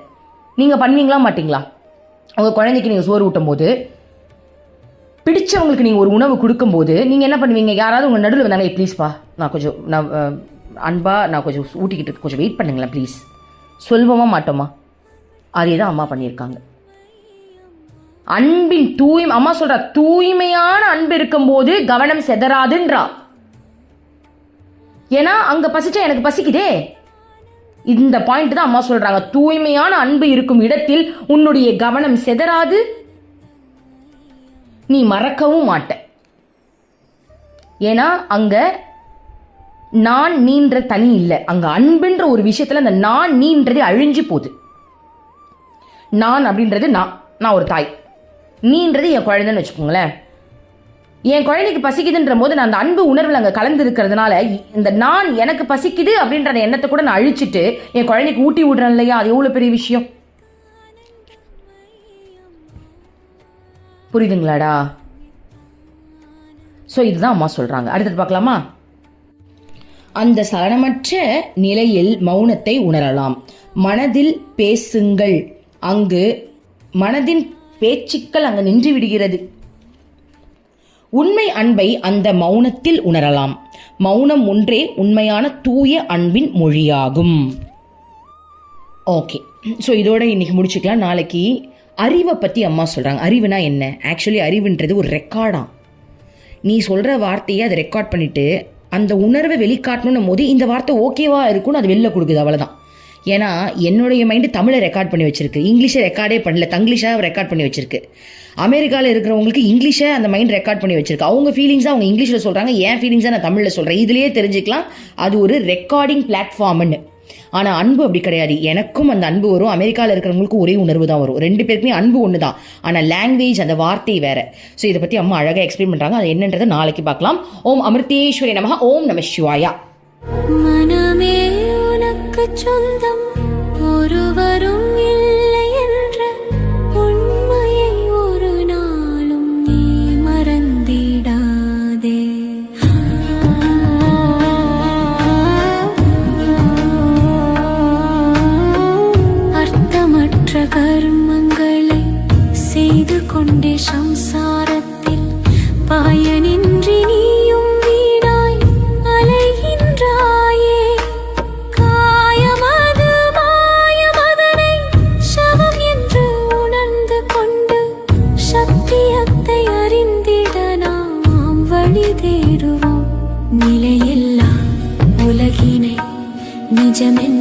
நீங்க பண்ணுவீங்களா மாட்டீங்களா? உங்க குழந்தைக்கு நீங்க சோறு ஊட்டும் போது, பிடிச்சவங்களுக்கு நீங்க ஒரு உணவு கொடுக்கும் போது நீங்க என்ன பண்ணுவீங்க? யாராவது உங்க நடுவில் வந்தாங்க, ப்ளீஸ்ப்பா நான் அன்பா நான் கொஞ்சம் ஊட்டிக்கிட்டு இருக்க, கொஞ்சம் வெயிட் பண்ணுங்களேன் ப்ளீஸ், சொல்வோமா மாட்டோமா? அதே தான் அம்மா பண்ணியிருக்காங்க. அன்பின் அம்மா சொல்றா தூய்மையான அன்பு இருக்கும்போது கவனம் செதறாதுன்றா. ஏன்னா அங்க பசிச்சா எனக்கு பசிக்குதே. இந்த பாயிண்ட் தான் அம்மா சொல்றாங்க, தூய்மையான அன்பு இருக்கும் இடத்தில் உன்னுடைய கவனம் செதறாது, நீ மறக்கவும் மாட்ட. ஏன்னா அங்க நான் நீன்ற தனி இல்லை, அங்க அன்புன்ற ஒரு விஷயத்துல அந்த நான் நீன்றது அழிஞ்சு போகுது. நான் அப்படின்றது நான் ஒரு தாய், நீன்றது என் குழந்தைன்னு வச்சுக்கோங்களேன். என் குழந்தைக்கு பசிக்குதுன்ற போது நான் அந்த அன்பு உணர்வில் அங்கே கலந்து இருக்கிறதுனால இந்த நான் எனக்கு பசிக்குது அப்படின்ற எண்ணத்தை கூட நான் அழிச்சிட்டு என் குழந்தைக்கு ஊட்டி விடுறேன் இல்லையா, அது எவ்வளோ பெரிய விஷயம். புரியுதுங்களாடா? ஸோ இதுதான் அம்மா சொல்றாங்க. அடுத்தது பார்க்கலாமா? அந்த சலனமற்ற நிலையில் மௌனத்தை உணரலாம். மனதில் பேசுங்கள், அங்கு மனதின் பேச்சுக்கள் அங்கு நின்று விடுகிறது. உண்மை அன்பை அந்த மௌனத்தில் உணரலாம். மௌனம் ஒன்றே உண்மையான தூய அன்பின் மொழியாகும். ஓகே, ஸோ இதோட இன்னைக்கு முடிச்சுக்கலாம். நாளைக்கு அறிவை பற்றி அம்மா சொல்கிறாங்க. அறிவுனா என்ன? ஆக்சுவலி அறிவுன்றது ஒரு ரெக்கார்டாக, நீ சொல்கிற வார்த்தையை அதை ரெக்கார்ட் பண்ணிவிட்டு அந்த உணர்வை வெளிக்காட்டணும் போது இந்த வார்த்தை ஓகேவா இருக்குன்னு அது வெளில கொடுக்குது, அவ்வளோதான். ஏன்னா என்னுடைய மைண்டு தமிழை ரெக்கார்ட் பண்ணி வச்சிருக்கு, இங்கிலீஷை ரெக்கார்டே பண்ணல, தங்கிலீஷாக ரெக்கார்ட் பண்ணி வச்சிருக்கு. அமெரிக்காவில் இருக்கிறவங்களுக்கு இங்கிலீஷை அந்த மைண்ட் ரெக்கார்ட் பண்ணி வச்சிருக்கு. அவங்க ஃபீலிங்ஸை அவங்க இங்கிலீஷில் சொல்கிறாங்க, என் ஃபீலிங்ஸை நான் தமிழில் சொல்கிறேன். இதுலேயே தெரிஞ்சுக்கலாம் அது ஒரு ரெக்கார்டிங் பிளாட்ஃபார்ம்னு. ஆனால் அன்பு அப்படி கிடையாது. எனக்கும் அந்த அன்பு வரும், அமெரிக்காவில் இருக்கிறவங்களுக்கும் ஒரே உணர்வு தான் வரும். ரெண்டு பேருக்குமே அன்பு ஒன்று தான், ஆனால் லாங்குவேஜ் அந்த வார்த்தை வேறு. ஸோ இதை பற்றி அம்மா அழகாக எக்ஸ்பிளைன் பண்ணுறாங்க. அது என்னன்றதை நாளைக்கு பார்க்கலாம். ஓம் அமிர்தேஸ்வரி நமஹ. ஓம் நம சிவாயா. மனமே உனக்கு சொந்தம், ஒருவரும் இல்லை என்ற உண்மையை ஒரு நாளும் நீ மறந்திடாதே. அர்த்தமற்ற கர்மங்களை செய்து கொண்டே சம்சாரத்தில் பயனின்றி நீயும் வீணாய் அலைகின்றாயே. காயமது மாயமதனை சமம் என்று உணர்ந்து கொண்டு சத்தியத்தை அறிந்திட நாம் வழி தேடுவோம். நிலையில்லா உலகினை நிஜமென்று